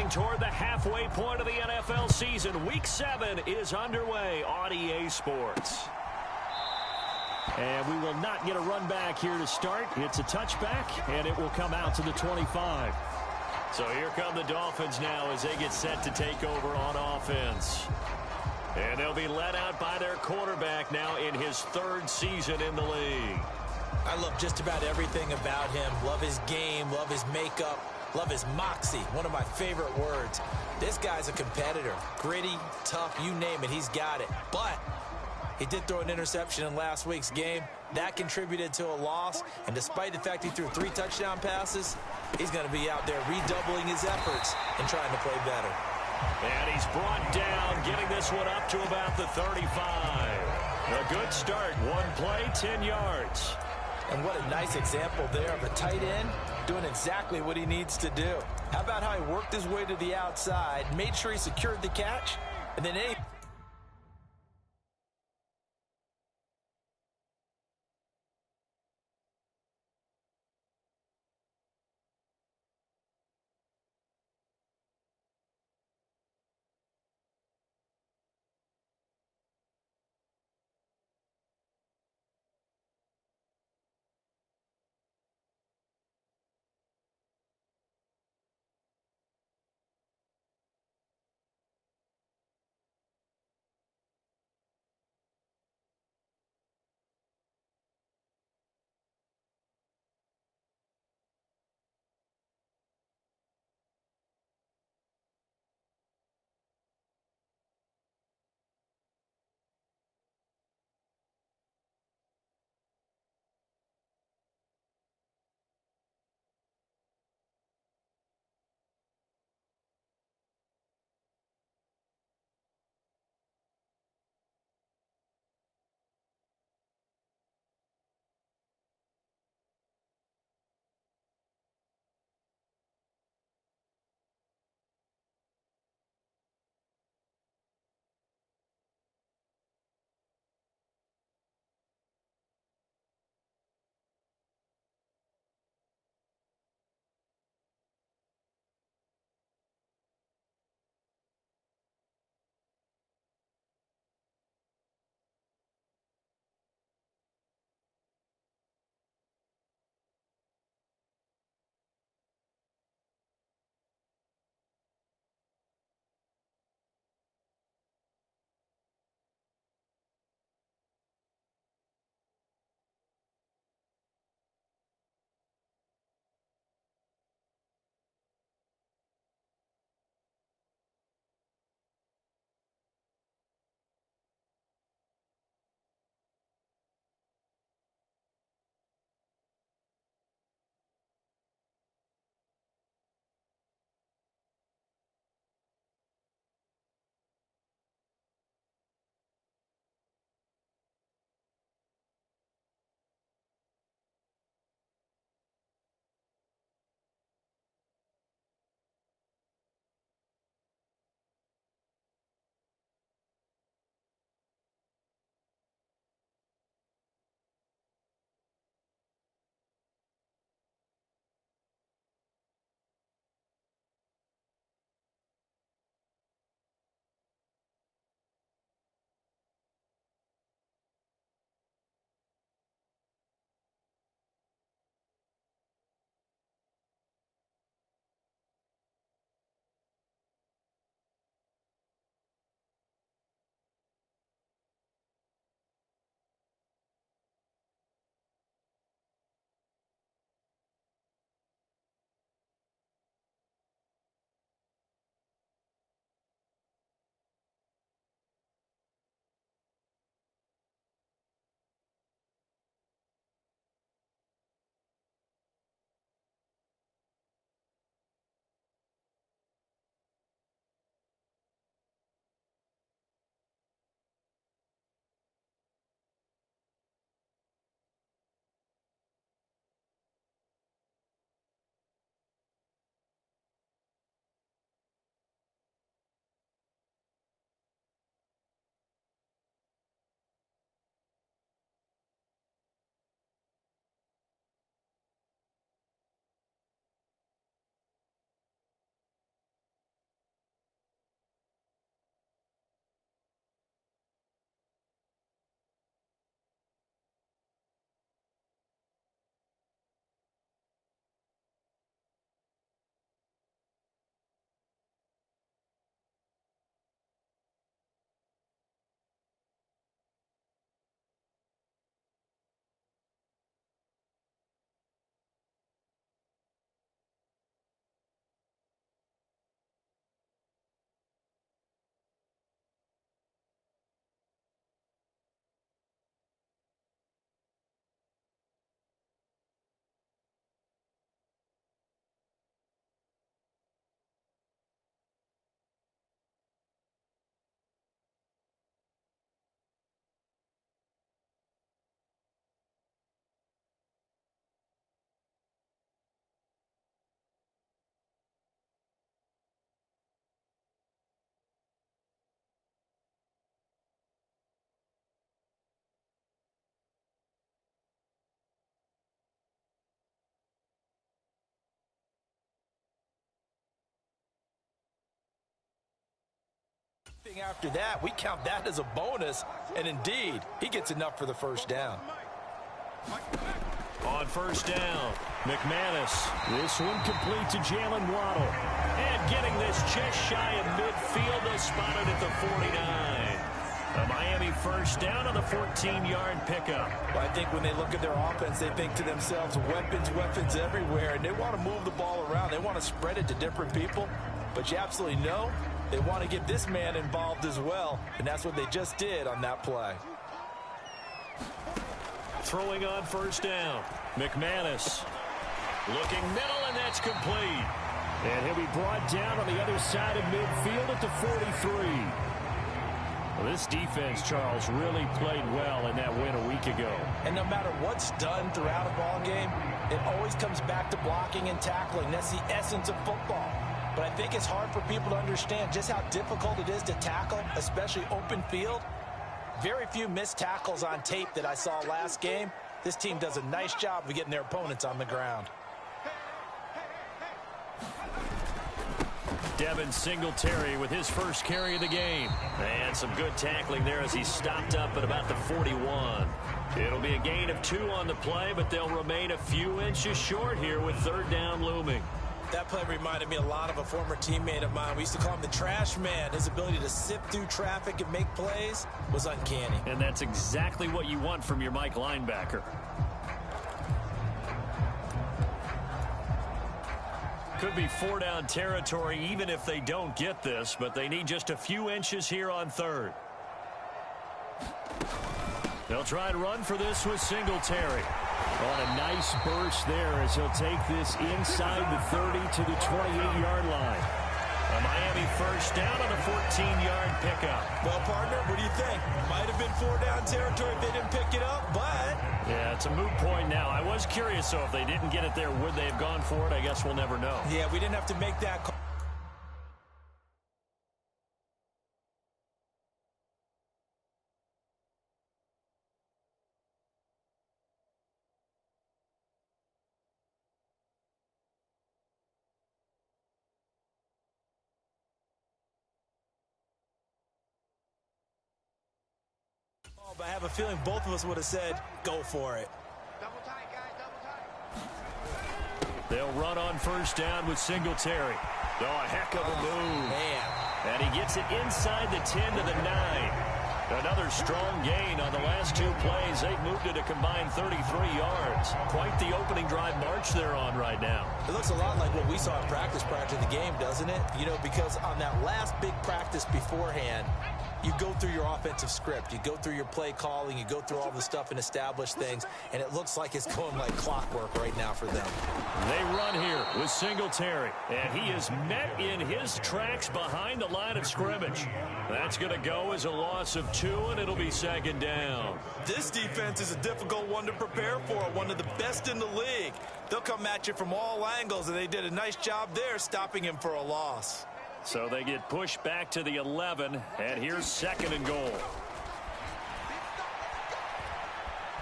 getting toward the halfway point of the NFL season. Week 7 is underway on EA Sports. And we will not get a run back here to start. It's a touchback, and it will come out to the 25. So here come the Dolphins now as they get set to take over on offense. And they'll be led out by their quarterback now in his 3rd season in the league. I love just about everything about him. Love his game, love his makeup, love his moxie, one of my favorite words. This guy's a competitor. Gritty, tough, you name it, he's got it. But he did throw an interception in last week's game. That contributed to a loss. And despite the fact he threw 3 touchdown passes, he's going to be out there redoubling his efforts and trying to play better. And he's brought down, getting this one up to about the 35. A good start. 1 play, 10 yards. And what a nice example there of a tight end doing exactly what he needs to do. How about how he worked his way to the outside, made sure he secured the catch, and then After that, we count that as a bonus, and indeed, he gets enough for the first down. On first down, McManus. This one complete to Jalen Waddle. And getting this just shy of midfield, spotted at the 49. A Miami first down on the 14-yard pickup. Well, I think when they look at their offense, they think to themselves, weapons, weapons everywhere, and they want to move the ball around. They want to spread it to different people, but you absolutely know they want to get this man involved as well, and that's what they just did on that play. Throwing on first down, McManus. Looking middle, and that's complete. And he'll be brought down on the other side of midfield at the 43. Well, this defense, Charles, really played well in that win a week ago. And no matter what's done throughout a ball game, it always comes back to blocking and tackling. That's the essence of football. But I think it's hard for people to understand just how difficult it is to tackle, especially open field. Very few missed tackles on tape that I saw last game. This team does a nice job of getting their opponents on the ground. Devin Singletary with his first carry of the game. And some good tackling there as he stopped up at about the 41. It'll be a gain of 2 on the play, but they'll remain a few inches short here with third down looming. That play reminded me a lot of a former teammate of mine. We used to call him the trash man. His ability to sift through traffic and make plays was uncanny. And that's exactly what you want from your Mike linebacker. Could be 4-down territory even if they don't get this, but they need just a few inches here on third. They'll try and run for this with Singletary. On a nice burst there as he'll take this inside the 30 to the 28-yard line. A Miami first down on a 14-yard pickup. Well, partner, what do you think? Might have been 4-down territory if they didn't pick it up, but... Yeah, it's a moot point now. I was curious, so if they didn't get it there, would they have gone for it? I guess we'll never know. Yeah, we didn't have to make that call. I have a feeling both of us would have said, go for it. Double tight, guys, double tight. They'll run on first down with Singletary. Oh, a heck of a move. Man. And he gets it inside the 10 to the 9. Another strong gain on the last 2 plays. They've moved it a combined 33 yards. Quite the opening drive march they're on right now. It looks a lot like what we saw in practice prior to the game, doesn't it? You know, because on that last big practice beforehand, you go through your offensive script. You go through your play calling. You go through all the stuff and establish things. And it looks like it's going like clockwork right now for them. They run here with Singletary. And he is met in his tracks behind the line of scrimmage. That's going to go as a loss of 2, and it'll be second down. This defense is a difficult one to prepare for. One of the best in the league. They'll come at you from all angles, and they did a nice job there stopping him for a loss. So they get pushed back to the 11, and here's second and goal.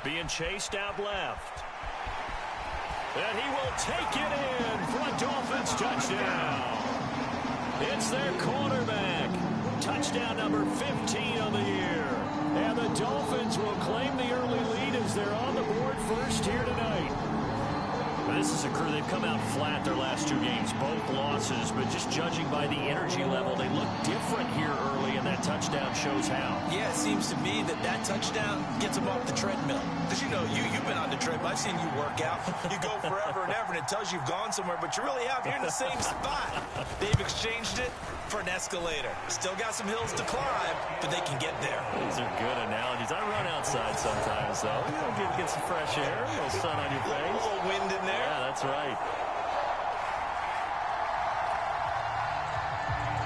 Being chased out left. And he will take it in for a Dolphins touchdown. It's their quarterback. Touchdown number 15 on the year. And the Dolphins will claim the early lead as they're on the board first here tonight. This is a crew, they've come out flat their last 2 games, both losses, but just judging by the energy level, they look different here early, and that touchdown shows how. Yeah, it seems to me that touchdown gets them off the treadmill. Because, you know, you've been on the treadmill. I've seen you work out. You go forever and ever, and it tells you you've gone somewhere, but you really have. You're in the same spot. They've exchanged it for an escalator. Still got some hills to climb, but they can get there. These are good analogies. I run outside sometimes, though. You know, get some fresh air, a little sun on your face. A little wind in there. Yeah, that's right.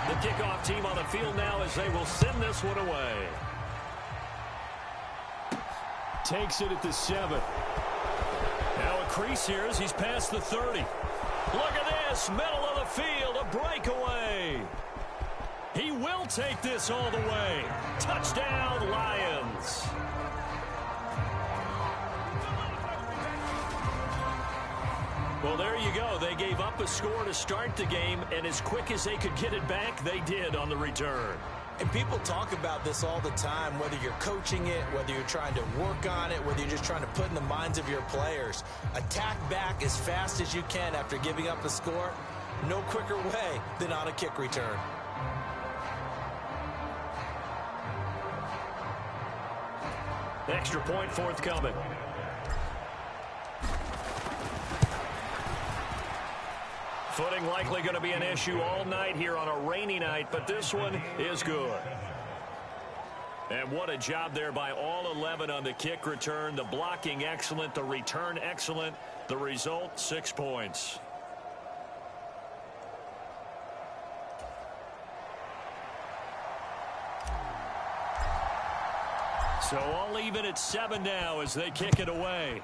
The kickoff team on the field now as they will send this one away. Takes it at the 7. Now a crease here as he's past the 30. Look at this, middle of the field, a breakaway. He will take this all the way. Touchdown, Lions. Well, there you go. They gave up a score to start the game, and as quick as they could get it back, they did on the return. And people talk about this all the time, whether you're coaching it, whether you're trying to work on it, whether you're just trying to put in the minds of your players. Attack back as fast as you can after giving up a score. No quicker way than on a kick return. Extra point forthcoming. Footing likely going to be an issue all night here on a rainy night, but this one is good. And what a job there by all 11 on the kick return. The blocking excellent, the return excellent. The result, 6 points. So all even at 7 now as they kick it away.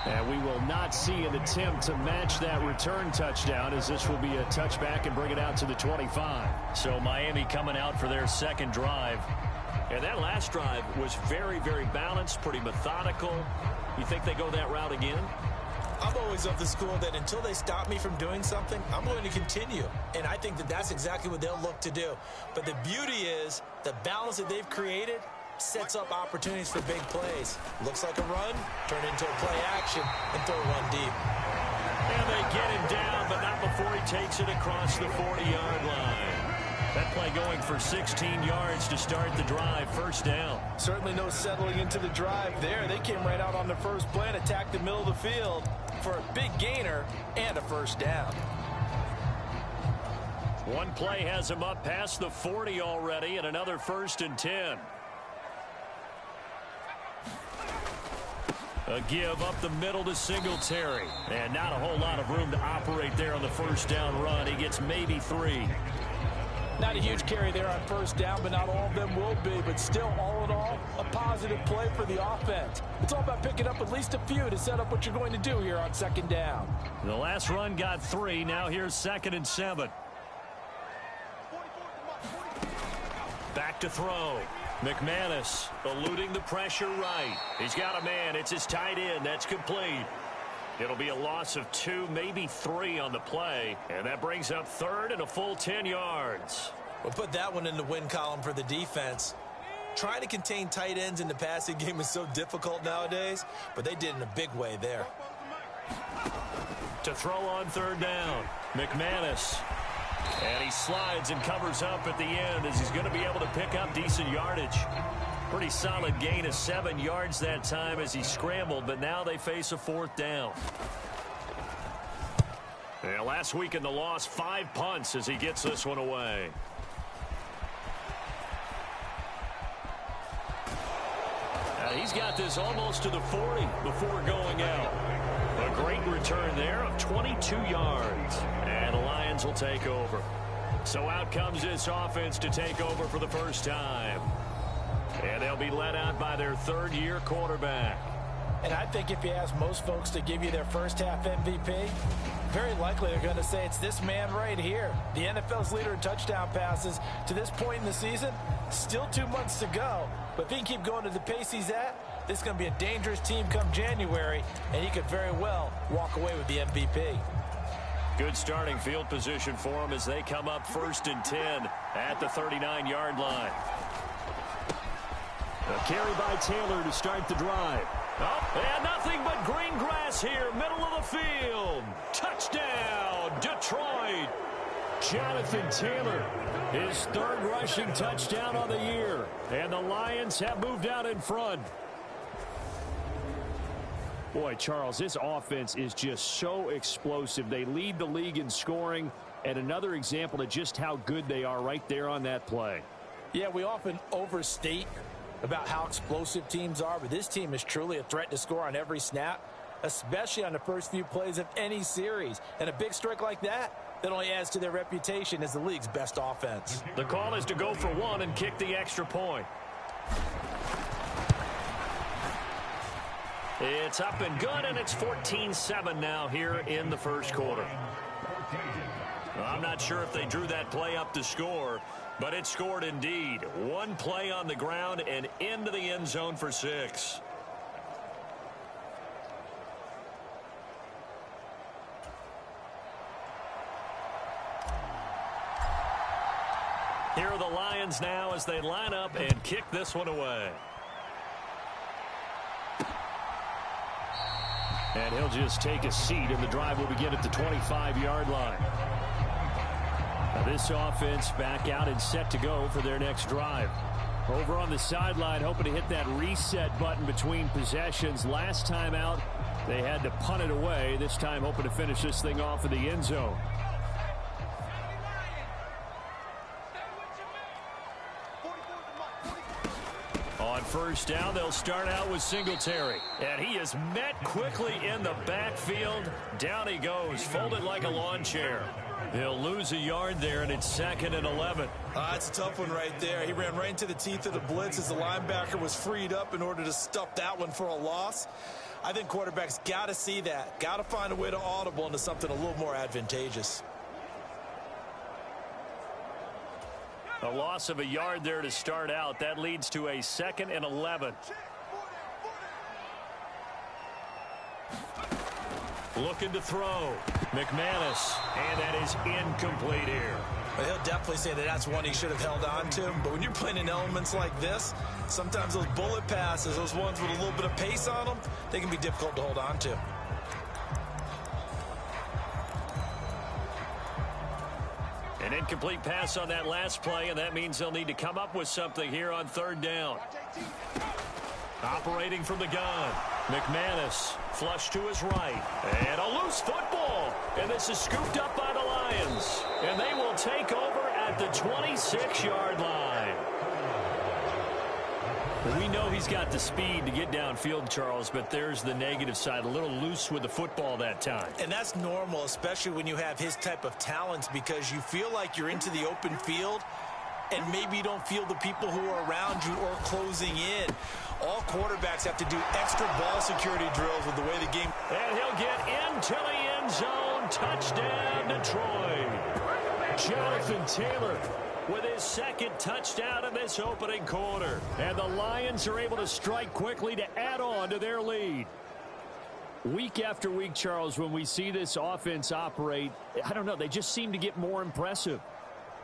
And we will not see an attempt to match that return touchdown, as this will be a touchback and bring it out to the 25. So Miami coming out for their second drive. And that last drive was very, very balanced, pretty methodical. You think they go that route again? I'm always of the school that until they stop me from doing something, I'm going to continue. And I think that that's exactly what they'll look to do. But the beauty is the balance that they've created sets up opportunities for big plays. Looks like a run, turn into a play action, and throw one deep. And they get him down, but not before he takes it across the 40-yard line. That play going for 16 yards to start the drive, first down. Certainly no settling into the drive there. They came right out on the first play and attacked the middle of the field for a big gainer and a first down. One play has him up past the 40 already, and another 1st and 10. A give up the middle to Singletary. And not a whole lot of room to operate there on the first down run. He gets maybe 3. Not a huge carry there on first down, but not all of them will be. But still, all in all, a positive play for the offense. It's all about picking up at least a few to set up what you're going to do here on second down. The last run got 3. Now here's 2nd and 7. Back to throw. McManus eluding the pressure right. He's got a man. It's his tight end. That's complete. It'll be a loss of 2, maybe 3 on the play. And that brings up 3rd and a full 10 yards. We'll put that one in the win column for the defense. Trying to contain tight ends in the passing game is so difficult nowadays, but they did in a big way there. To throw on 3rd down, McManus. And he slides and covers up at the end as he's going to be able to pick up decent yardage. Pretty solid gain of 7 yards that time as he scrambled, but now they face a 4th down. And last week in the loss, 5 punts as he gets this one away. He's got this almost to the 40 before going out. A great return there of 22 yards. And the Lions will take over. So out comes this offense to take over for the first time. And they'll be led out by their 3rd-year quarterback. And I think if you ask most folks to give you their first half MVP, very likely they're going to say it's this man right here. The NFL's leader in touchdown passes to this point in the season. Still 2 months to go. But if he can keep going to the pace he's at, this is going to be a dangerous team come January, and he could very well walk away with the MVP. Good starting field position for them as they come up 1st and 10 at the 39-yard line. A carry by Taylor to start the drive. Oh, and nothing but green grass here, middle of the field. Touchdown, Detroit. Jonathan Taylor, his 3rd rushing touchdown of the year. And the Lions have moved out in front. Boy, Charles, this offense is just so explosive. They lead the league in scoring, and another example of just how good they are right there on that play. Yeah, we often overstate about how explosive teams are, but this team is truly a threat to score on every snap, especially on the first few plays of any series. And a big strike like that only adds to their reputation as the league's best offense. The call is to go for 1 and kick the extra point. It's up and good, and it's 14-7 now here in the first quarter. I'm not sure if they drew that play up to score, but it scored indeed. 1 play on the ground and into the end zone for 6. Here are the Lions now as they line up and kick this one away. And he'll just take a seat, and the drive will begin at the 25-yard line. Now this offense back out and set to go for their next drive. Over on the sideline, hoping to hit that reset button between possessions. Last time out, they had to punt it away. This time hoping to finish this thing off in the end zone. On first down, they'll start out with Singletary. And he is met quickly in the backfield. Down he goes, folded like a lawn chair. He'll lose a yard there, and it's 2nd and 11. It's a tough one right there. He ran right into the teeth of the blitz as the linebacker was freed up in order to stuff that one for a loss. I think quarterbacks got to see that. Got to find a way to audible into something a little more advantageous. A loss of a yard there to start out. That leads to a 2nd and 11. Looking to throw. McManus. And that is incomplete here. Well, he'll definitely say that that's one he should have held on to. But when you're playing in elements like this, sometimes those bullet passes, those ones with a little bit of pace on them, they can be difficult to hold on to. An incomplete pass on that last play, and that means they'll need to come up with something here on 3rd down. Operating from the gun. McManus flush to his right. And a loose football. And this is scooped up by the Lions. And they will take over at the 26-yard line. We know he's got the speed to get downfield, Charles, but there's the negative side. A little loose with the football that time. And that's normal, especially when you have his type of talents, because you feel like you're into the open field and maybe you don't feel the people who are around you or closing in. All quarterbacks have to do extra ball security drills with the way the game. And he'll get into the end zone. Touchdown, Detroit. Jonathan Taylor with his 2nd touchdown in this opening quarter. And the Lions are able to strike quickly to add on to their lead. Week after week, Charles, when we see this offense operate, I don't know, they just seem to get more impressive.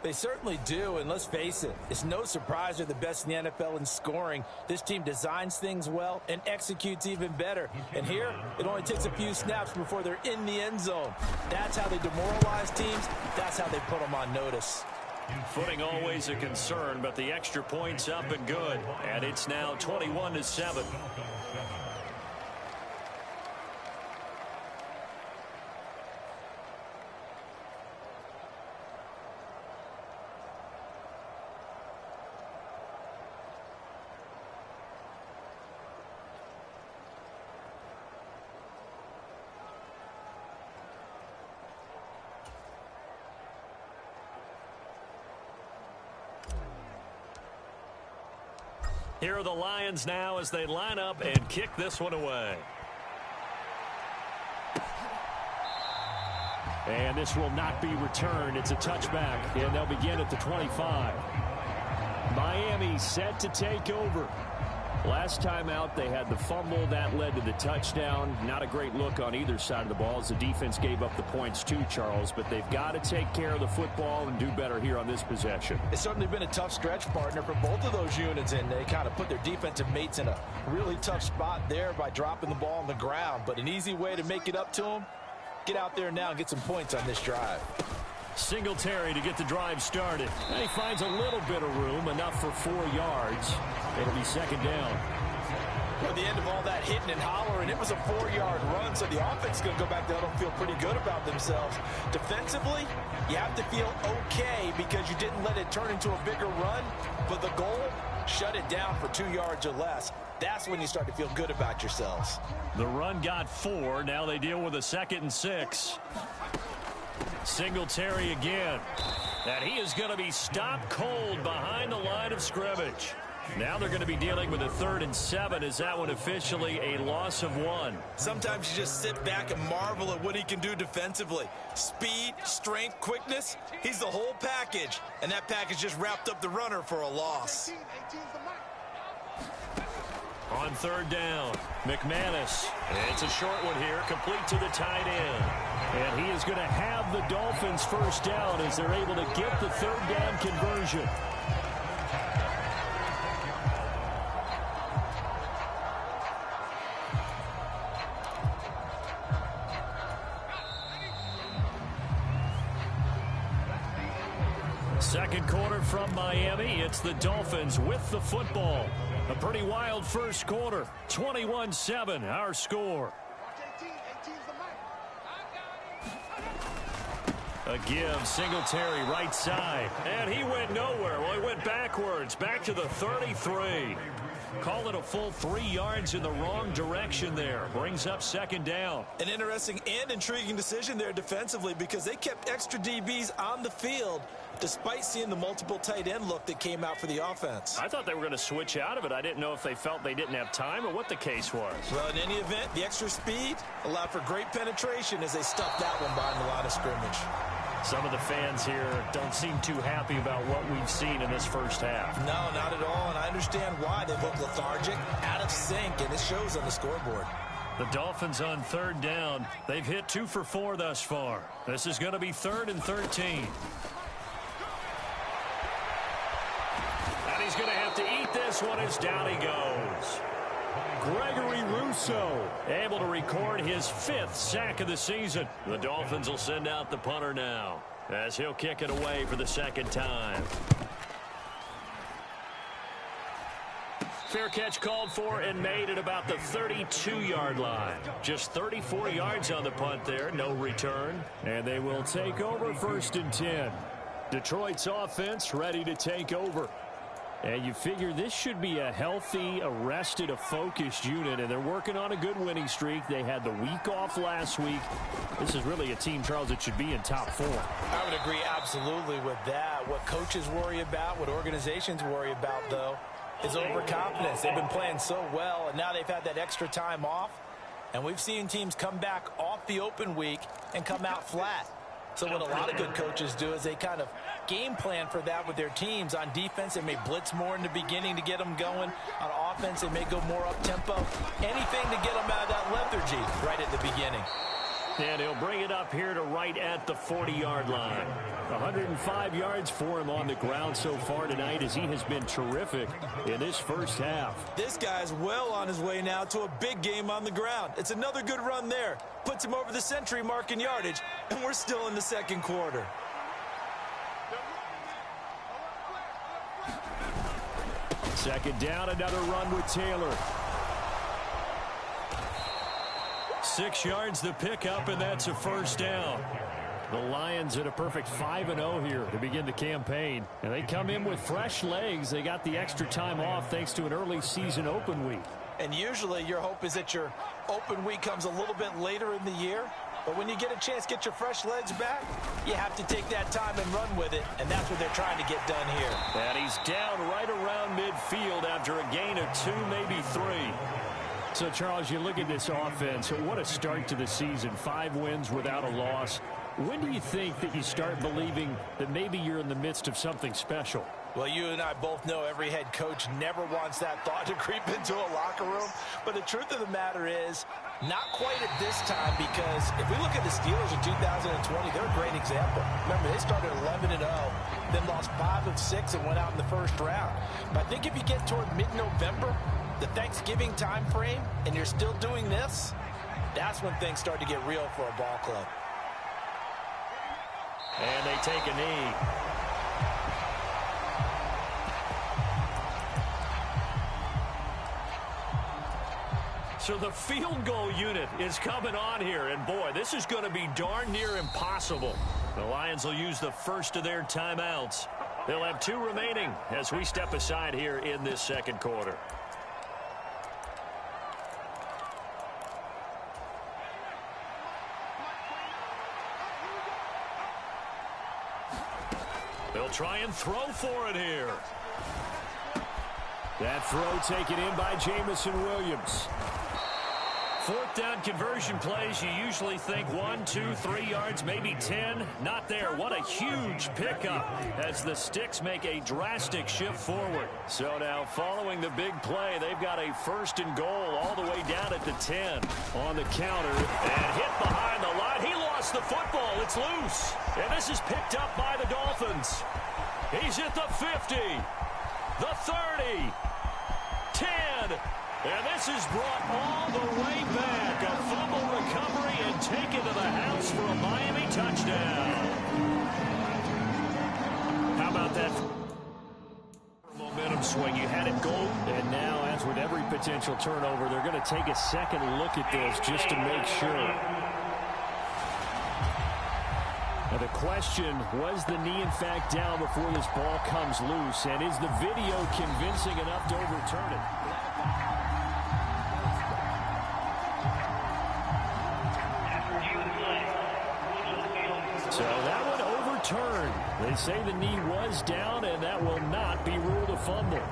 They certainly do, and let's face it, it's no surprise they're the best in the NFL in scoring. This team designs things well and executes even better. And here, it only takes a few snaps before they're in the end zone. That's how they demoralize teams. That's how they put them on notice. Footing always a concern, but the extra point's up and good. And it's now 21-7. Here are the Lions now as they line up and kick this one away. And this will not be returned. It's a touchback, and they'll begin at the 25. Miami set to take over. Last time out, they had the fumble. That led to the touchdown. Not a great look on either side of the ball as the defense gave up the points too, Charles. But they've got to take care of the football and do better here on this possession. It's certainly been a tough stretch, partner, for both of those units, and they kind of put their defensive mates in a really tough spot there by dropping the ball on the ground. But an easy way to make it up to them, get out there now and get some points on this drive. Singletary to get the drive started. And he finds a little bit of room, enough for 4 yards. It'll be 2nd down. At the end of all that hitting and hollering, it was a 4-yard run, so the offense is going to go back there and feel pretty good about themselves. Defensively, you have to feel okay because you didn't let it turn into a bigger run, but the goal, shut it down for 2 yards or less. That's when you start to feel good about yourselves. The run got 4. Now they deal with a 2nd and 6. Singletary again. And he is going to be stopped cold behind the line of scrimmage. Now they're going to be dealing with a 3rd and 7. Is that one officially a loss of 1? Sometimes you just sit back and marvel at what he can do defensively. Speed, strength, quickness, he's the whole package. And that package just wrapped up the runner for a loss. On third down, McManus. It's a short one here, complete to the tight end. And he is going to have the Dolphins first down as they're able to get the third down conversion. Second quarter from Miami. It's the Dolphins with the football. A pretty wild first quarter. 21-7, our score. A give, Singletary right side. And he went nowhere. Well, he went backwards, back to the 33. Call it a full 3 yards in the wrong direction there. Brings up second down. An interesting and intriguing decision there defensively because they kept extra DBs on the field despite seeing the multiple tight end look that came out for the offense. I thought they were going to switch out of it. I didn't know if they felt they didn't have time or what the case was. Well, in any event, the extra speed allowed for great penetration as they stuffed that one behind the line of scrimmage. Some of the fans here don't seem too happy about what we've seen in this first half. No, not at all, and I understand why. They look lethargic, out of sync, and it shows on the scoreboard. The Dolphins on third down. They've hit 2 for 4 thus far. This is going to be 3rd and 13. And he's going to have to eat this one as down he goes. Gregory Rousseau able to record his 5th sack of the season. The Dolphins will send out the punter now as he'll kick it away for the second time. Fair catch called for and made at about the 32-yard line. Just 34 yards on the punt there, no return. And they will take over 1st and 10. Detroit's offense ready to take over. And you figure this should be a healthy, arrested, a focused unit, and they're working on a good winning streak. They had the week off last week. This is really a team, Charles, that should be in top 4. I would agree absolutely with that. What coaches worry about, what organizations worry about, though, is overconfidence. They've been playing so well, and now they've had that extra time off. And we've seen teams come back off the open week and come out flat. So what a lot of good coaches do is they kind of game plan for that with their teams. On defense, they may blitz more in the beginning to get them going. On offense, they may go more up-tempo. Anything to get them out of that lethargy right at the beginning. And he'll bring it up here to right at the 40-yard line. 105 yards for him on the ground so far tonight as he has been terrific in this first half. This guy's well on his way now to a big game on the ground. It's another good run there. Puts him over the century mark in yardage, and we're still in the second quarter. Second down, another run with Taylor. 6 yards the pickup, and that's a first down. The Lions at a perfect 5-0 here to begin the campaign. And they come in with fresh legs. They got the extra time off thanks to an early season open week. And usually your hope is that your open week comes a little bit later in the year. But when you get a chance to get your fresh legs back, you have to take that time and run with it. And that's what they're trying to get done here. And he's down right around midfield after a gain of 2, maybe 3. So, Charles, you look at this offense. What a start to the season. 5 wins without a loss. When do you think that you start believing that maybe you're in the midst of something special? Well, you and I both know every head coach never wants that thought to creep into a locker room. But the truth of the matter is, not quite at this time, because if we look at the Steelers in 2020, they're a great example. Remember, they started 11-0, then lost 5 of 6 and went out in the first round. But I think if you get toward mid-November, the Thanksgiving time frame, and you're still doing this, that's when things start to get real for a ball club. And they take a knee. So the field goal unit is coming on here, and boy, this is going to be darn near impossible. The Lions will use the first of their timeouts. They'll have 2 remaining as we step aside here in this second quarter. They'll try and throw for it here. That throw taken in by Jameson Williams. fourth down conversion plays, you usually think 1, 2, 3 yards, maybe 10. Not there. What a huge pickup as the Sticks make a drastic shift forward. So now following the big play, they've got a 1st and goal all the way down at the 10 on the counter. And hit behind the line. He lost the football. It's loose. And this is picked up by the Dolphins. He's at the 50, the 30, 10. And this is brought all the way back. A fumble recovery and taken to the house for a Miami touchdown. How about that momentum swing? You had it go. And now, as with every potential turnover, they're going to take a second look at this just to make sure. Now the question, was the knee in fact down before this ball comes loose? And is the video convincing enough to overturn it? So that one overturned. They say the knee was down, and that will not be ruled a fumble.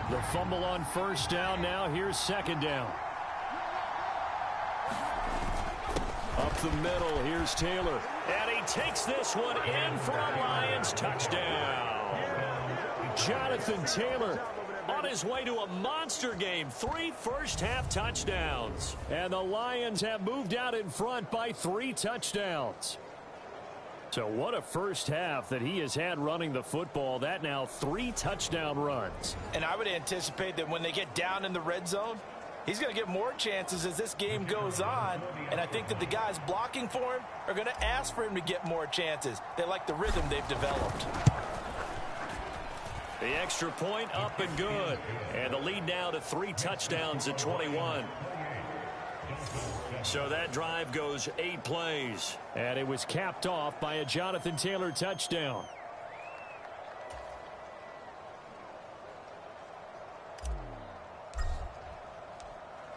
The fumble on 1st down. Now here's 2nd down. Up the middle, here's Taylor. And he takes this one in for a Lions touchdown. Jonathan Taylor on his way to a monster game. 3 first-half touchdowns. And the Lions have moved out in front by 3 touchdowns. So what a first half that he has had running the football. That now 3 touchdown runs. And I would anticipate that when they get down in the red zone, he's going to get more chances as this game goes on, and I think that the guys blocking for him are going to ask for him to get more chances. They like the rhythm they've developed. The extra point up and good. And the lead now to 3 touchdowns at 21. So that drive goes 8 plays. And it was capped off by a Jonathan Taylor touchdown.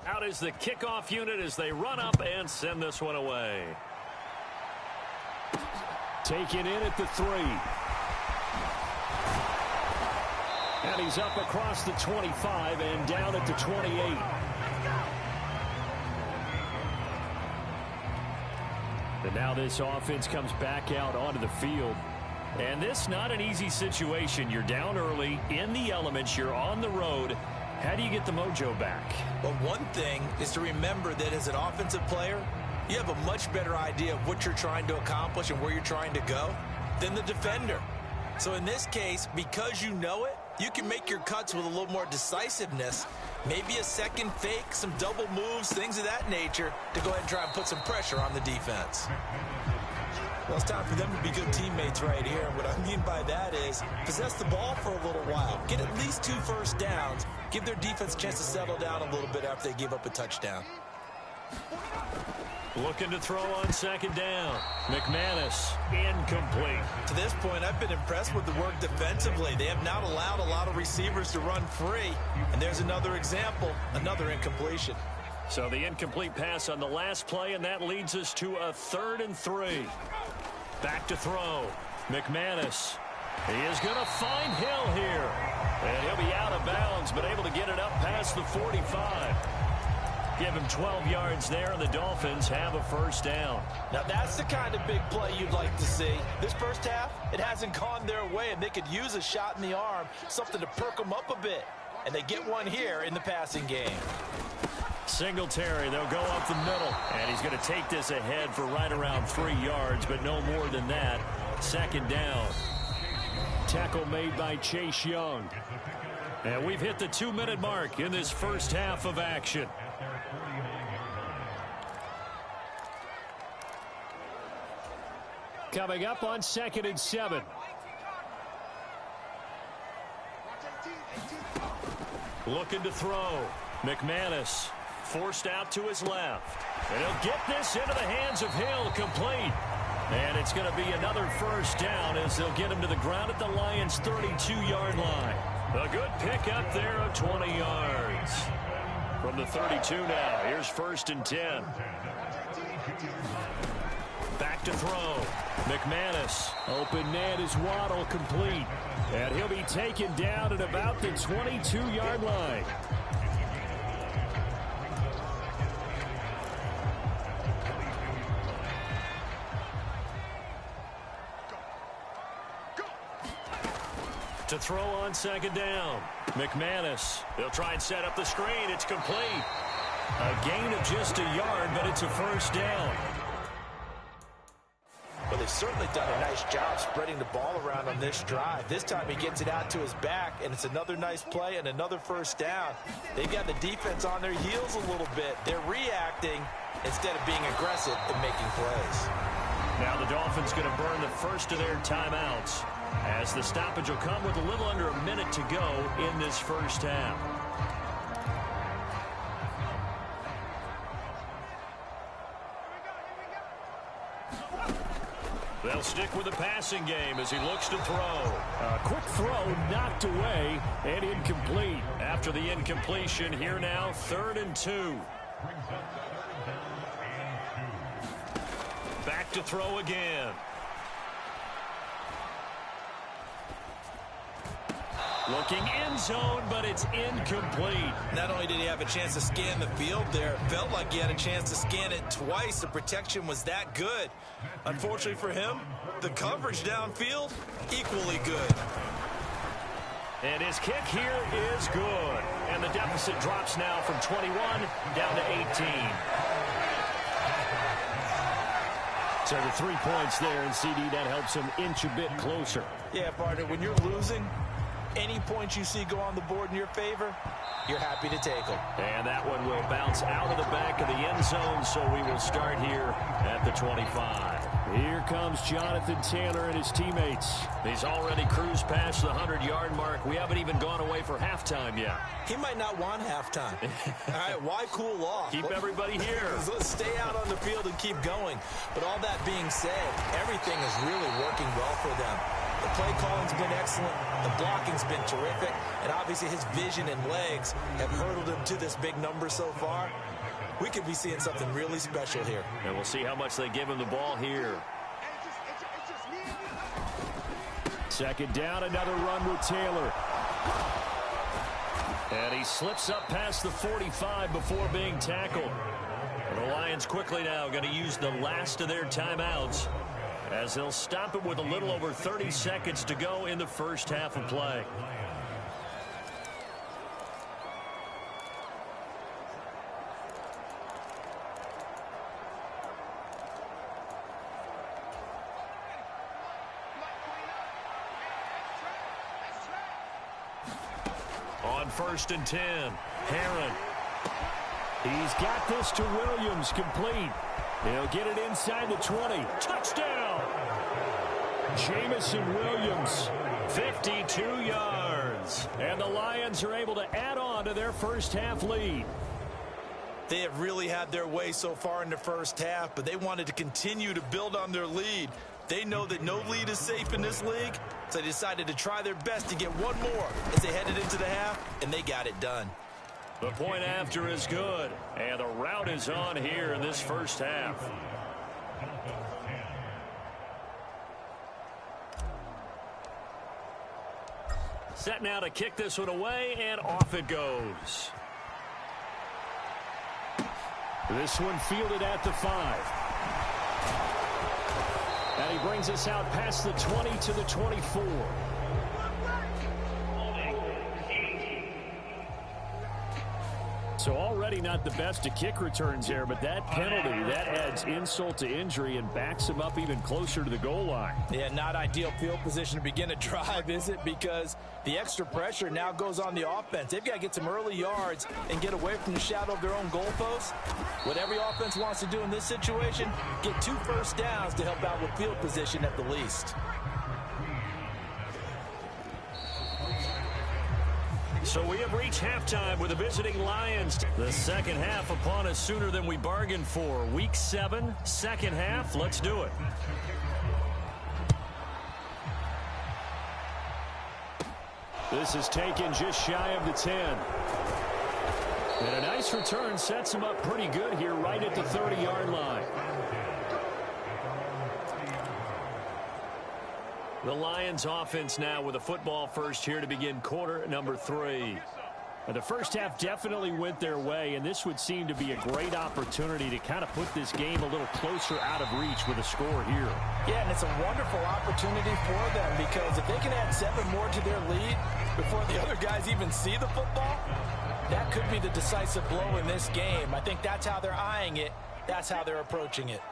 Out is the kickoff unit as they run up and send this one away. Taken in at the 3. And he's up across the 25 and down at the 28. And now this offense comes back out onto the field. And this not an easy situation. You're down early, in the elements, you're on the road. How do you get the mojo back? Well, one thing is to remember that as an offensive player, you have a much better idea of what you're trying to accomplish and where you're trying to go than the defender. So in this case, because you know it, you can make your cuts with a little more decisiveness. Maybe a second fake, some double moves, things of that nature to go ahead and try and put some pressure on the defense. Well, it's time for them to be good teammates right here. And what I mean by that is possess the ball for a little while. Get at least 2 first downs. Give their defense a chance to settle down a little bit after they give up a touchdown. Looking to throw on 2nd down. McManus, incomplete. To this point, I've been impressed with the work defensively. They have not allowed a lot of receivers to run free. And there's another example, another incompletion. So the incomplete pass on the last play, and that leads us to a 3rd and 3. Back to throw. McManus. He is going to find Hill here. And he'll be out of bounds, but able to get it up past the 45. Give him 12 yards there, and the Dolphins have a 1st down. Now that's the kind of big play you'd like to see. This first half, it hasn't gone their way, and they could use a shot in the arm, something to perk them up a bit. And they get one here in the passing game. Singletary, they'll go up the middle. And he's going to take this ahead for right around 3 yards, but no more than that. 2nd down. Tackle made by Chase Young. And we've hit the 2-minute mark in this first half of action. Coming up on 2nd and 7. Looking to throw. McManus forced out to his left. And he'll get this into the hands of Hill, complete. And it's going to be another 1st down as they'll get him to the ground at the Lions' 32-yard line. A good pickup there of 20 yards. From the 32 now, here's 1st and 10. Back to throw. McManus. Open man is Waddle, complete. And he'll be taken down at about the 22-yard line. To throw on second down. McManus. They'll try and set up the screen. It's complete. A gain of just a yard, but it's a first down. Well, they've certainly done a nice job spreading the ball around on this drive. This time he gets it out to his back, and it's another nice play and another first down. They've got the defense on their heels a little bit. They're reacting instead of being aggressive and making plays. Now the Dolphins going to burn the first of their timeouts, as the stoppage will come with a little under a minute to go in this first half. They'll stick with the passing game as he looks to throw. A quick throw knocked away and incomplete. After the incompletion, here now, 3rd and 2. Back to throw again. Looking end zone, but it's incomplete. Not only did he have a chance to scan the field there, it felt like he had a chance to scan it twice. The protection was that good. Unfortunately for him, the coverage downfield, equally good. And his kick here is good. And the deficit drops now from 21 down to 18. So the 3 points there, and CD, that helps him inch a bit closer. Yeah, partner, when you're losing, any points you see go on the board in your favor, you're happy to take them. And that one will bounce out of the back of the end zone, so we will start here at the 25. Here comes Jonathan Taylor and his teammates. He's already cruised past the 100-yard mark. We haven't even gone away for halftime yet. He might not want halftime. All right, why cool off? Keep everybody here. Let's stay out on the field and keep going. But all that being said, everything is really working well for them. The play calling's been excellent. The blocking's been terrific. And obviously his vision and legs have hurdled him to this big number so far. We could be seeing something really special here. And we'll see how much they give him the ball here. Second down, another run with Taylor. And he slips up past the 45 before being tackled. And the Lions quickly now going to use the last of their timeouts, as they'll stop it with a little over 30 seconds to go in the first half of play. On 1st and 10, Herron. He's got this to Williams, complete. He'll get it inside the 20. Touchdown! Jamison Williams, 52 yards. And the Lions are able to add on to their first half lead. They have really had their way so far in the first half, but they wanted to continue to build on their lead. They know that no lead is safe in this league, so they decided to try their best to get one more as they headed into the half, and they got it done. The point after is good, and the route is on here in this first half. Set now to kick this one away, and off it goes. This one fielded at the 5. And he brings us out past the 20 to the 24. So already not the best of kick returns there, but that penalty, that adds insult to injury and backs him up even closer to the goal line. Yeah, not ideal field position to begin a drive, is it? Because the extra pressure now goes on the offense. They've got to get some early yards and get away from the shadow of their own goalposts. What every offense wants to do in this situation, get 2 first downs to help out with field position at the least. So we have reached halftime with the visiting Lions. The second half upon us sooner than we bargained for. Week 7, second half. Let's do it. This is taken just shy of the 10. And a nice return sets him up pretty good here right at the 30-yard line. The Lions offense now with a football first here to begin quarter number 3. The first half definitely went their way, and this would seem to be a great opportunity to kind of put this game a little closer out of reach with a score here. Yeah, and it's a wonderful opportunity for them because if they can add 7 more to their lead before the other guys even see the football, that could be the decisive blow in this game. I think that's how they're eyeing it. That's how they're approaching it.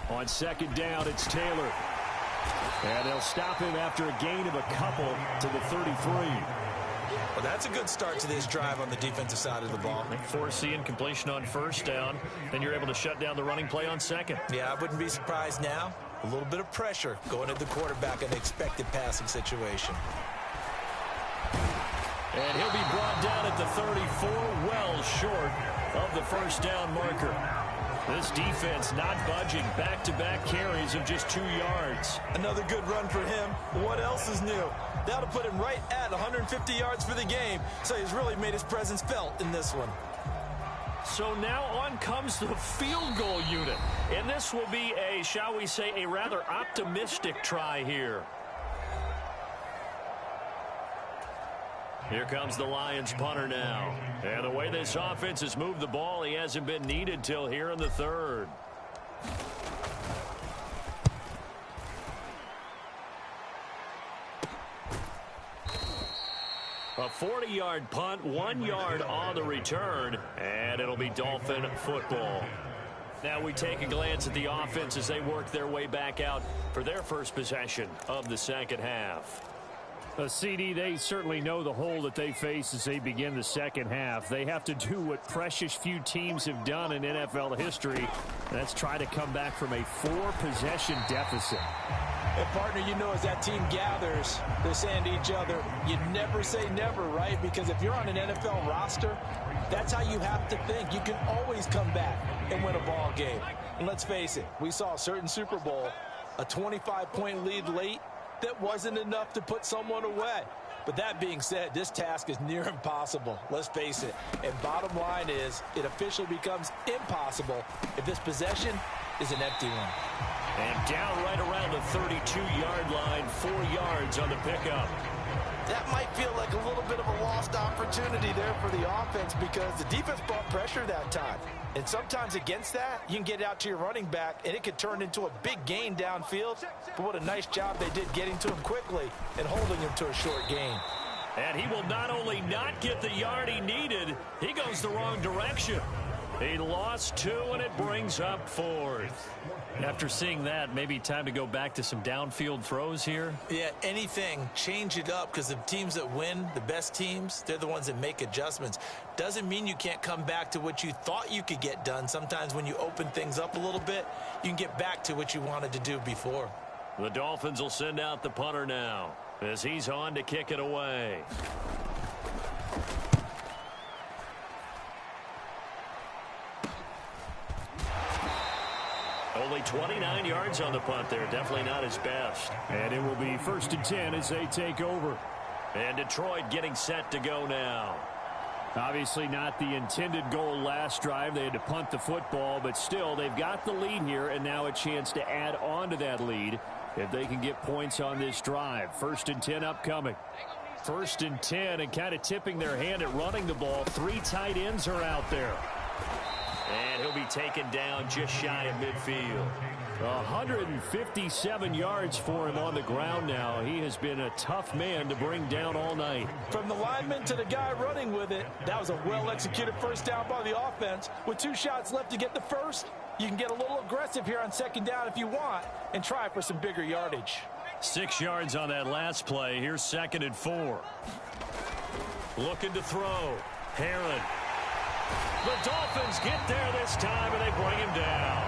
On second down, it's Taylor. And they'll stop him after a gain of a couple to the 33. Well, that's a good start to this drive on the defensive side of the ball. Force the incompletion on first down. Then you're able to shut down the running play on second. Yeah, I wouldn't be surprised now. A little bit of pressure going at the quarterback in an expected passing situation. And he'll be brought down at the 34, well short of the first down marker. This defense not budging. Back-to-back carries of just 2 yards. Another good run for him. What else is new? That'll put him right at 150 yards for the game. So he's really made his presence felt in this one. So now on comes the field goal unit. And this will be a, shall we say, a rather optimistic try here. Here comes the Lions punter now. And the way this offense has moved the ball, he hasn't been needed till here in the third. A 40-yard punt, 1 yard on the return, and it'll be Dolphin football. Now we take a glance at the offense as they work their way back out for their first possession of the second half. CD, they certainly know the hole that they face as they begin the second half. They have to do what precious few teams have done in NFL history. That's try to come back from a 4-possession deficit. And partner, you know, as that team gathers, they're saying to each other, you never say never, right? Because if you're on an NFL roster, that's how you have to think. You can always come back and win a ball game. And let's face it, we saw a certain Super Bowl, a 25-point lead late, that wasn't enough to put someone away. But that being said, this task is near impossible. Let's face it. And bottom line is, it officially becomes impossible if this possession is an empty one. And down right around the 32-yard line, 4 yards on the pickup. That might feel like a little bit of a lost opportunity there for the offense because the defense brought pressure that time. And sometimes against that, you can get out to your running back, and it could turn into a big gain downfield. But what a nice job they did getting to him quickly and holding him to a short gain. And he will not only not get the yard he needed, he goes the wrong direction. He lost 2, and it brings up 4th. After seeing that, maybe time to go back to some downfield throws here. Yeah, anything. Change it up because the teams that win, the best teams, they're the ones that make adjustments. Doesn't mean you can't come back to what you thought you could get done. Sometimes when you open things up a little bit, you can get back to what you wanted to do before. The Dolphins will send out the punter now as he's on to kick it away. Only 29 yards on the punt there. Definitely not his best. And it will be 1st and 10 as they take over. And Detroit getting set to go now. Obviously not the intended goal last drive. They had to punt the football, but still they've got the lead here and now a chance to add on to that lead if they can get points on this drive. 1st and 10 upcoming. 1st and 10 and kind of tipping their hand at running the ball. 3 tight ends are out there. And he'll be taken down just shy of midfield. 157 yards for him on the ground now. He has been a tough man to bring down all night. From the lineman to the guy running with it, that was a well-executed first down by the offense. With 2 shots left to get the first, you can get a little aggressive here on second down if you want and try for some bigger yardage. 6 yards on that last play. Here's 2nd and 4. Looking to throw. Herron. The Dolphins get there this time, and they bring him down.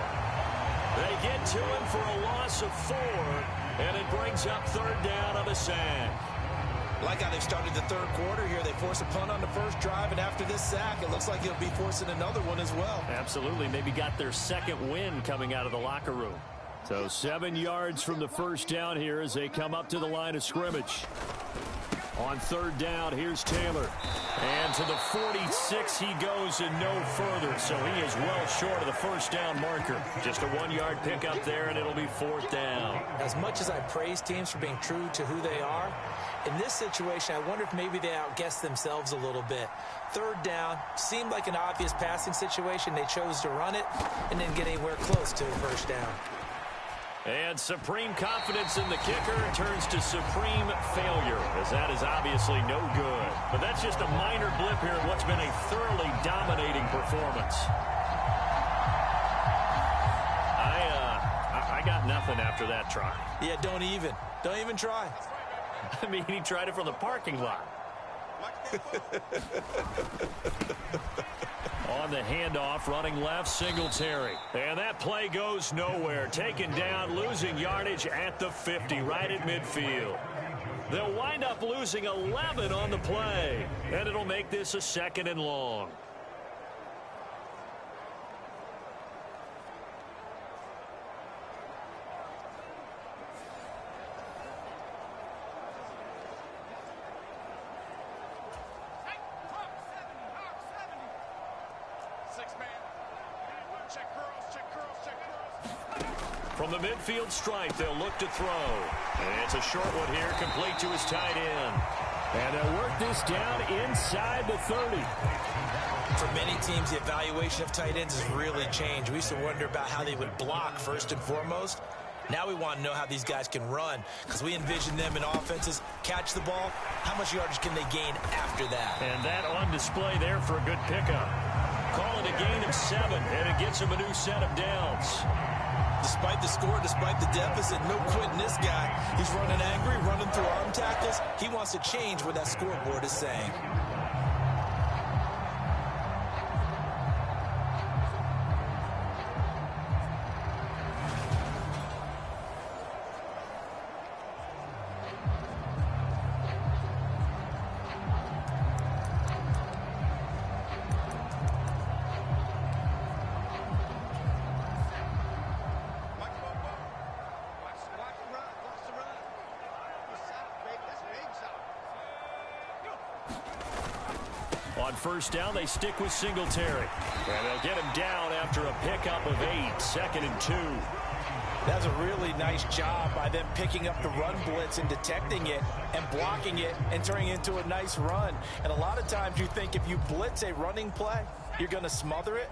They get to him for a loss of 4, and it brings up 3rd down on a sack. Like how they started the 3rd quarter here. They force a punt on the first drive, and after this sack, it looks like he'll be forcing another one as well. Absolutely. Maybe got their 2nd win coming out of the locker room. So 7 yards from the first down here as they come up to the line of scrimmage. On third down, here's Taylor. And to the 46 he goes and no further. So he is well short of the first down marker. Just a 1-yard pickup there, and it'll be fourth down. As much as I praise teams for being true to who they are, in this situation, I wonder if maybe they outguessed themselves a little bit. Third down, seemed like an obvious passing situation. They chose to run it and didn't get anywhere close to a first down. And supreme confidence in the kicker turns to supreme failure, as that is obviously no good. But that's just a minor blip here in what's been a thoroughly dominating performance. I got nothing after that try. Yeah, don't even try. I mean, he tried it from the parking lot. On the handoff, running left, Singletary. And that play goes nowhere. Taken down, losing yardage at the 50, right at midfield. They'll wind up losing 11 on the play. And it'll make this a 2nd and long. From the midfield stripe, they'll look to throw. And it's a short one here, complete to his tight end. And they'll work this down inside the 30. For many teams, the evaluation of tight ends has really changed. We used to wonder about how they would block first and foremost. Now we want to know how these guys can run, because we envision them in offenses catch the ball. How much yardage can they gain after that? And that on display there for a good pickup. Call it a gain of 7, and it gets him a new set of downs. Despite the score, despite the deficit, no quitting this guy. He's running angry, running through arm tackles. He wants to change what that scoreboard is saying. On first down, they stick with Singletary. And they'll get him down after a pickup of 8, 2nd and 2. That's a really nice job by them picking up the run blitz and detecting it and blocking it and turning it into a nice run. And a lot of times you think if you blitz a running play, you're going to smother it.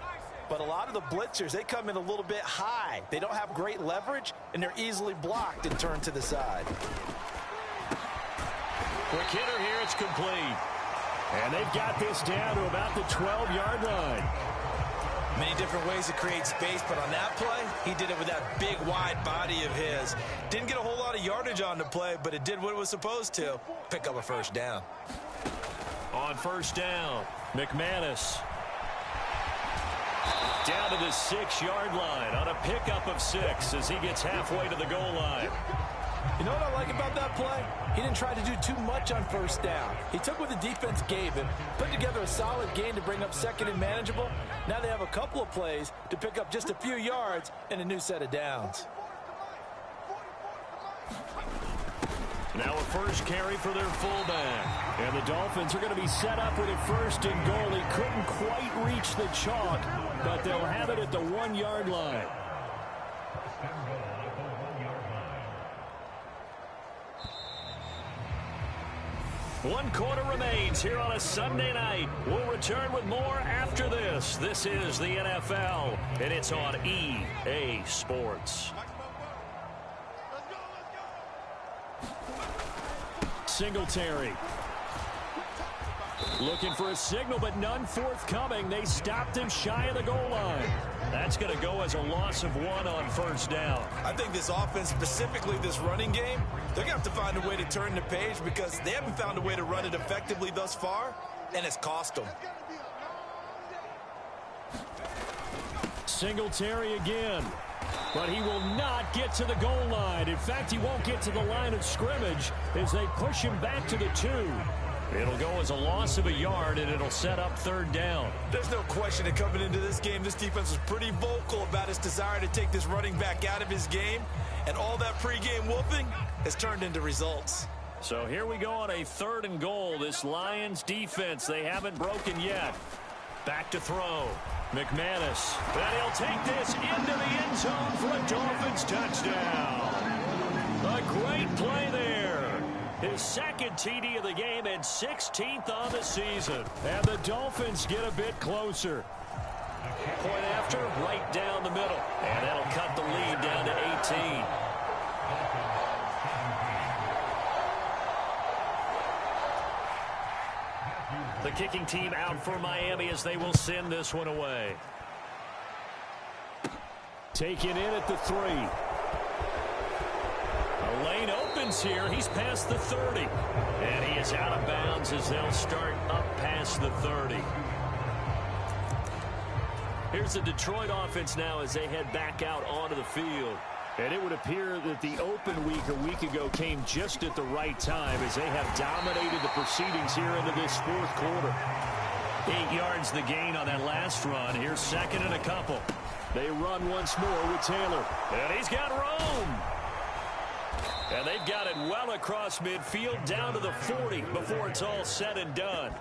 But a lot of the blitzers, they come in a little bit high. They don't have great leverage, and they're easily blocked and turned to the side. Quick hitter here, it's complete. And they've got this down to about the 12-yard line. Many different ways to create space, but on that play, he did it with that big, wide body of his. Didn't get a whole lot of yardage on the play, but it did what it was supposed to. Pick up a first down. On first down, McManus. Down to the 6-yard line on a pickup of 6 as he gets halfway to the goal line. You know what I like about that play? He didn't try to do too much on first down. He took what the defense gave him, put together a solid gain to bring up 2nd and manageable. Now they have a couple of plays to pick up just a few yards and a new set of downs. Now a first carry for their fullback. And the Dolphins are going to be set up with a 1st and goal. He couldn't quite reach the chalk, but they'll have it at the 1-yard line. One quarter remains here on a Sunday night. We'll return with more after this. This is the NFL, and it's on EA Sports. Singletary. Looking for a signal, but none forthcoming. They stopped him shy of the goal line. That's going to go as a loss of 1 on first down. I think this offense, specifically this running game, they're going to have to find a way to turn the page because they haven't found a way to run it effectively thus far, and it's cost them. Singletary again. But he will not get to the goal line. In fact, he won't get to the line of scrimmage as they push him back to the 2. It'll go as a loss of a yard, and it'll set up 3rd down. There's no question that coming into this game, this defense was pretty vocal about its desire to take this running back out of his game, and all that pregame whooping has turned into results. So here we go on a 3rd and goal. This Lions defense, they haven't broken yet. Back to throw. McManus. And he'll take this into the end zone for a Dolphins touchdown. A great play there. His 2nd TD of the game and 16th on the season. And the Dolphins get a bit closer. Point after, right down the middle. And that'll cut the lead down to 18. The kicking team out for Miami as they will send this one away. Taken in at the 3. A lane opens here. He's past the 30. And he is out of bounds as they'll start up past the 30. Here's the Detroit offense now as they head back out onto the field. And it would appear that the open week a week ago came just at the right time as they have dominated the proceedings here into this 4th quarter. 8 yards the gain on that last run. Here's 2nd and a couple. They run once more with Taylor. And he's got Rome. And they've got it well across midfield down to the 40 before it's all said and done.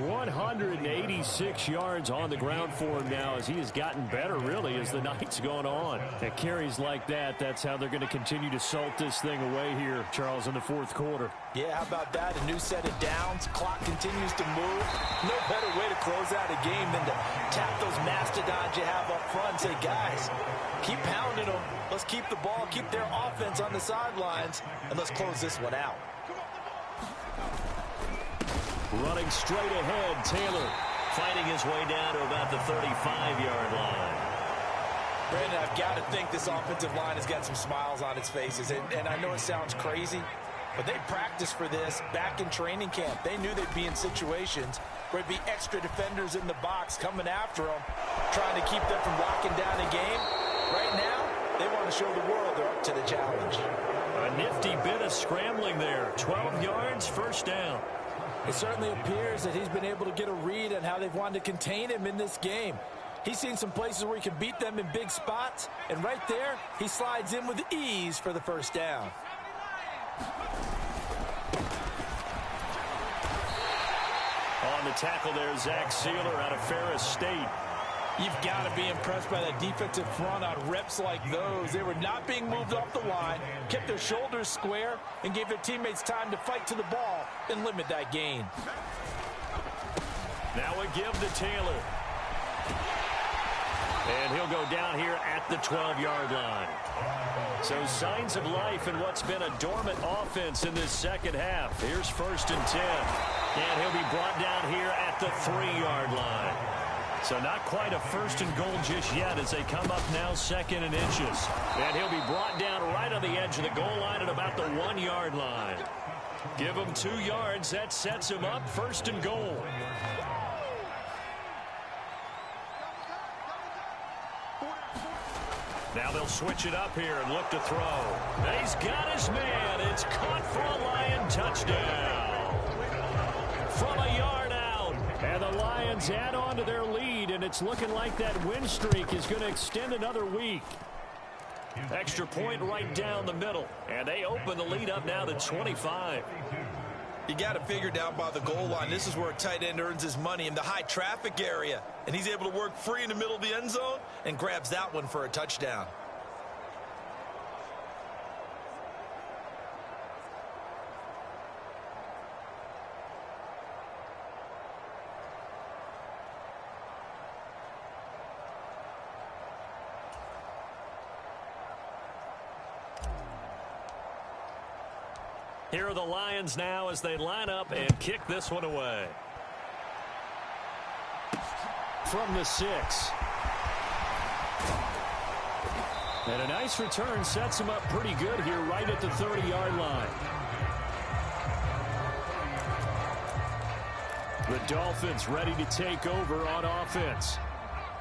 186 yards on the ground for him now as he has gotten better, really, as the night's gone on. At carries like that, that's how they're going to continue to salt this thing away here, Charles, in the 4th quarter. Yeah, how about that? A new set of downs. Clock continues to move. No better way to close out a game than to tap those mastodons you have up front and say, guys, keep pounding them. Let's keep the ball, keep their offense on the sidelines, and let's close this one out. Running straight ahead, Taylor fighting his way down to about the 35-yard line. Brandon, I've got to think this offensive line has got some smiles on its faces, and I know it sounds crazy, but they practiced for this back in training camp. They knew they'd be in situations where there'd be extra defenders in the box coming after them, trying to keep them from locking down a game. Right now, they want to show the world they're up to the challenge. A nifty bit of scrambling there. 12 yards, 1st down. It certainly appears that he's been able to get a read on how they've wanted to contain him in this game. He's seen some places where he can beat them in big spots, and right there, he slides in with ease for the 1st down. On the tackle there, Zach Sealer out of Ferris State. You've got to be impressed by that defensive front on reps like those. They were not being moved off the line, kept their shoulders square, and gave their teammates time to fight to the ball and limit that gain. Now a give to Taylor. And he'll go down here at the 12-yard line. So signs of life in what's been a dormant offense in this 2nd half. Here's 1st and 10. And he'll be brought down here at the 3-yard line. So not quite a 1st and goal just yet as they come up now 2nd and inches. And he'll be brought down right on the edge of the goal line at about the 1-yard line. Give him 2 yards. That sets him up 1st and goal. Now they'll switch it up here and look to throw. He's got his man. It's caught for a Lion touchdown. From a yard out. And the Lions add on to their lead, and it's looking like that win streak is going to extend another week. Extra point right down the middle. And they open the lead up now to 25. You got it figured out by the goal line. This is where a tight end earns his money in the high traffic area. And he's able to work free in the middle of the end zone and grabs that one for a touchdown. Here are the Lions now as they line up and kick this one away. From the 6. And a nice return sets him up pretty good here right at the 30-yard line. The Dolphins ready to take over on offense.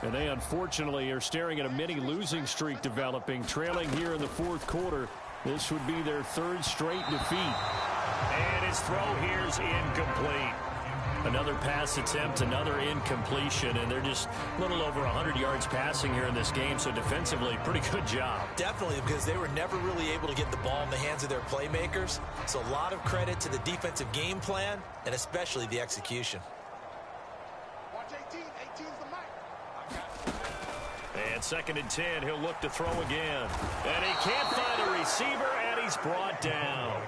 And they unfortunately are staring at a mini losing streak developing, trailing here in the 4th quarter. This would be their 3rd straight defeat. And his throw here's incomplete. Another pass attempt, another incompletion, and they're just a little over 100 yards passing here in this game, so defensively, pretty good job. Definitely, because they were never really able to get the ball in the hands of their playmakers, so a lot of credit to the defensive game plan, and especially the execution. Watch 18. 18's the mic. And 2nd and 10, he'll look to throw again. And he can't find a receiver, and he's brought down.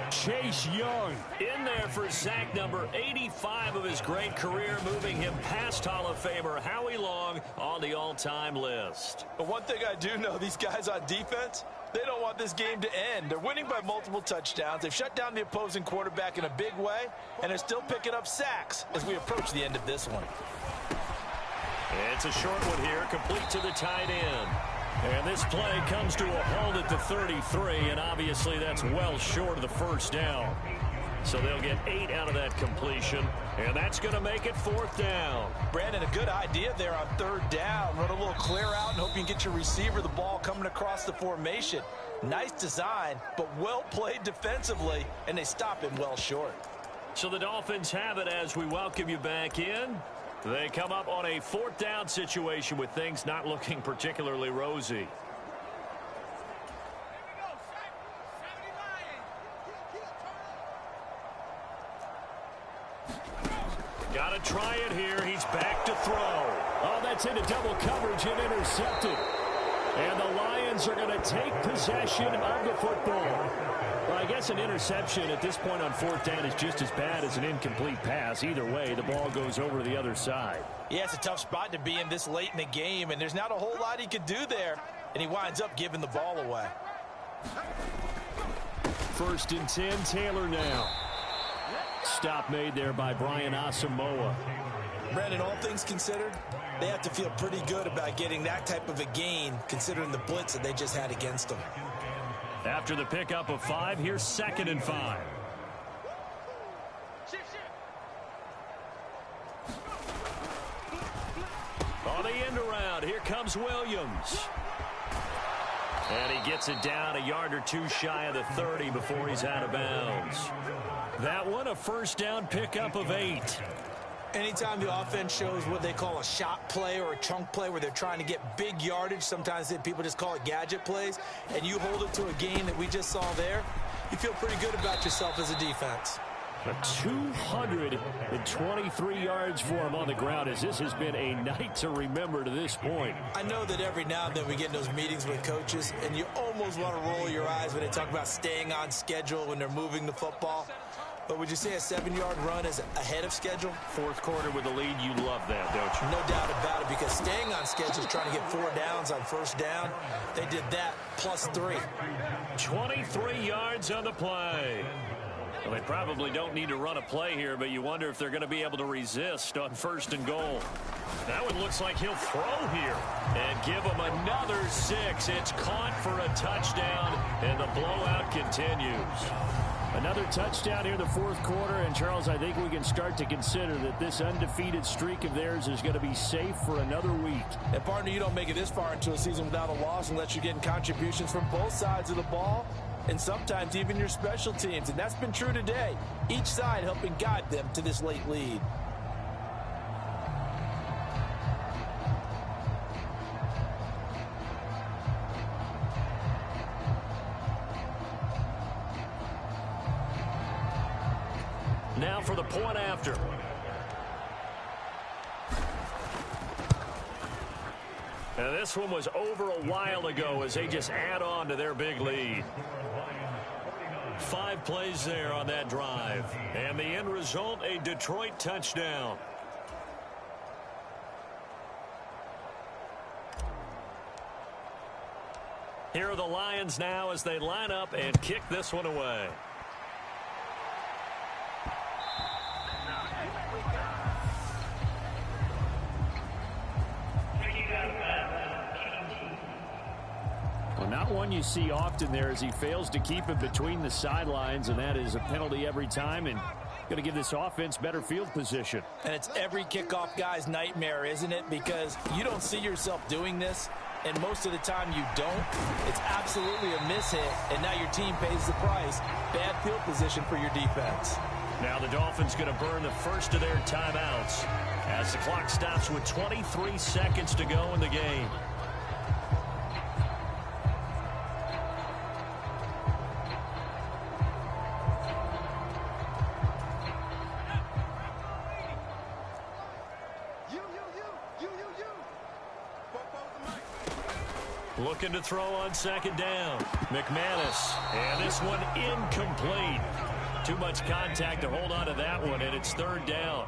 Chase Young in there for sack number 85 of his great career, moving him past Hall of Famer Howie Long on the all-time list. But one thing I do know, these guys on defense, they don't want this game to end. They're winning by multiple touchdowns. They've shut down the opposing quarterback in a big way, and they're still picking up sacks as we approach the end of this one. It's a short one here, complete to the tight end. And this play comes to a halt at the 33, and obviously that's well short of the first down. So they'll get 8 out of that completion, and that's going to make it 4th down. Brandon, a good idea there on 3rd down. Run a little clear out and hope you can get your receiver the ball coming across the formation. Nice design, but well played defensively, and they stop him well short. So the Dolphins have it as we welcome you back in. They come up on a 4th down situation with things not looking particularly rosy. Got to try it here. He's back to throw. Oh, that's into double coverage and intercepted. And the Lions are going to take possession of the football. Well, I guess an interception at this point on 4th down is just as bad as an incomplete pass. Either way, the ball goes over to the other side. Yeah, it's a tough spot to be in this late in the game, and there's not a whole lot he could do there, and he winds up giving the ball away. 1st and 10, Taylor now. Stop made there by Brian Asamoah. Brandon, all things considered, they have to feel pretty good about getting that type of a gain, considering the blitz that they just had against them. After the pickup of 5, here's 2nd and 5. On the end around, here comes Williams. And he gets it down a yard or two shy of the 30 before he's out of bounds. That one, a 1st down pickup of 8. Anytime the offense shows what they call a shot play or a chunk play where they're trying to get big yardage, sometimes people just call it gadget plays, and you hold it to a gain that we just saw there, you feel pretty good about yourself as a defense. 223 yards for him on the ground, as this has been a night to remember to this point. I know that every now and then we get in those meetings with coaches, and you almost want to roll your eyes when they talk about staying on schedule when they're moving the football. But would you say a 7-yard run is ahead of schedule? 4th quarter with the lead, you love that, don't you? No doubt about it, because staying on schedule is trying to get 4 downs on 1st down. They did that plus 3. 23 yards on the play. Well, they probably don't need to run a play here, but you wonder if they're going to be able to resist on 1st and goal. That one looks like he'll throw here and give him another 6. It's caught for a touchdown, and the blowout continues. Another touchdown here in the 4th quarter, and Charles, I think we can start to consider that this undefeated streak of theirs is going to be safe for another week. And partner, you don't make it this far into a season without a loss unless you're getting contributions from both sides of the ball, and sometimes even your special teams, and that's been true today. Each side helping guide them to this late lead. Now for the point after. Now this one was over a while ago as they just add on to their big lead. 5 plays there on that drive. And the end result, a Detroit touchdown. Here are the Lions now as they line up and kick this one away. Well, not one you see often there as he fails to keep it between the sidelines, and that is a penalty every time, and going to give this offense better field position. And it's every kickoff guy's nightmare, isn't it? Because you don't see yourself doing this, and most of the time you don't. It's absolutely a mishit, and now your team pays the price. Bad field position for your defense. Now the Dolphins going to burn the first of their timeouts as the clock stops with 23 seconds to go in the game. Looking to throw on second down. McManus. And this one incomplete. Too much contact to hold on to that one, and it's third down.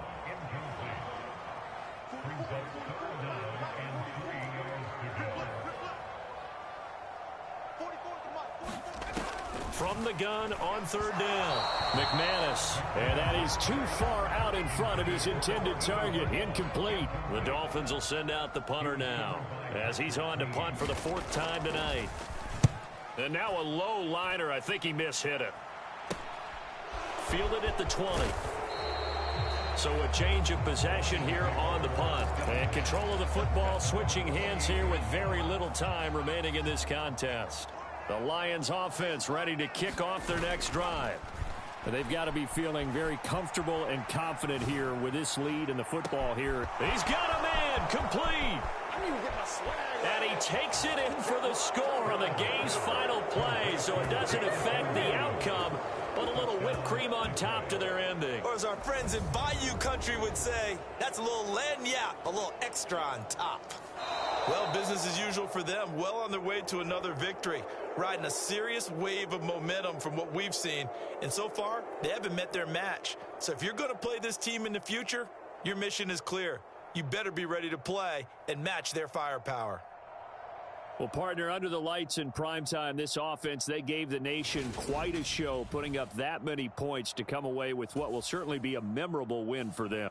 From the gun on third down. McManus. And that is too far out in front of his intended target. Incomplete. The Dolphins will send out the punter now as he's on to punt for the fourth time tonight. And now a low liner. I think he mishit it. Fielded at the 20. So a change of possession here on the punt. And control of the football switching hands here with very little time remaining in this contest. The Lions offense ready to kick off their next drive. And they've got to be feeling very comfortable and confident here with this lead in the football here. He's got a man complete. And he takes it in for the score on the game's final play, so it doesn't affect the outcome, but a little whipped cream on top to their ending. Or as our friends in Bayou Country would say, that's a little lagniappe, a little extra on top. Well, business as usual for them, well on their way to another victory, riding a serious wave of momentum from what we've seen. And so far, they haven't met their match. So if you're going to play this team in the future, your mission is clear. You better be ready to play and match their firepower. Well, partner, under the lights in primetime, this offense, they gave the nation quite a show, putting up that many points to come away with what will certainly be a memorable win for them.